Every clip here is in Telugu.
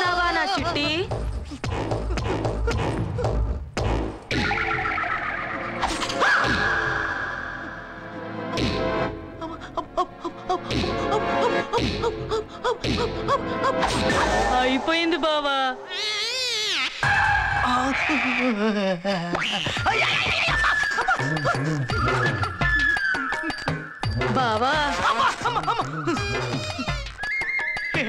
బాగున్నావా నా చిట్టి? అయిపోయింది బావా. బావా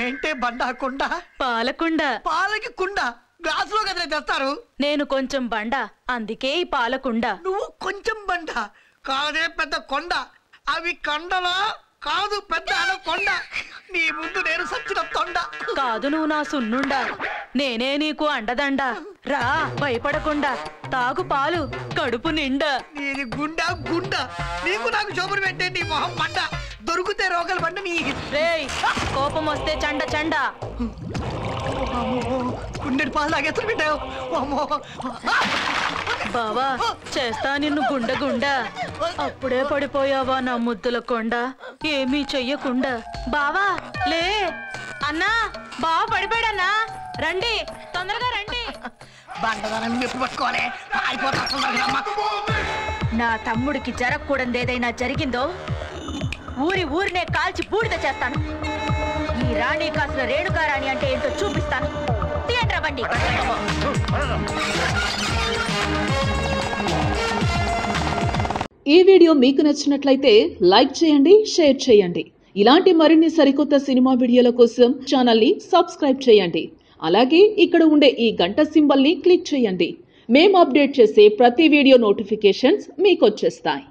ఏంటే బండా కుండ? పాలకుండ. పాలకి కుండ గ్లాసులో కదిలే తెస్తారు. నేను కొంచెం బండ, అందుకే ఈ పాలకుండ. నువ్వు కొంచెం బండ కాదే పెద్ద కొండ. అవి కండలా కాదు, పెద్ద కొండ. నీ ముందు నేను సచ్చిన తొండ. కాదు నువ్వు నా సున్నుండా, నేనే నీకు అండదండ. రా భయపడకుండా తాగు పాలు కడుపు నిండా. నీది గుండా గుండ, నీకు నాకు శోభను పెట్టే నీ మొహం బండ. దొరికితే రోగలు బండ నీ. రేయ్ కోపం వస్తే చండ చండ. గుండెడి పాలు తాగేస్తారు పెట్టావు. బావా చేస్తా నిన్ను గుండ గుండ. అప్పుడే పడిపోయావా నా ముద్దుల కొండ, ఏమీ చెయ్యకుండా. బావా లే అన్నా, బావ పడిపోయాడన్నా, రండి తొందరగా రండి. బండదాన్ని మెప్పు పట్టుకోవాలి. నా తమ్ముడికి జరగకూడదు ఏదైనా జరిగిందో ఊరినే కాల్చి బూడిద చేస్తాను. ఈ రాణి కాసుల రేణుకారాణి అంటే ఏంటో చూపిస్తాను. థియేటర్ బండి. ఈ వీడియో మీకు నచ్చినట్లయితే లైక్ చేయండి, షేర్ చేయండి. ఇలాంటి మరిన్ని సరికొత్త సినిమా వీడియోల కోసం ఛానల్ని సబ్స్క్రైబ్ చేయండి. అలాగే ఇక్కడ ఉండే ఈ గంట సింబల్ని క్లిక్ చేయండి. మేము అప్డేట్ చేసే ప్రతి వీడియో నోటిఫికేషన్స్ మీకు వచ్చేస్తాయి.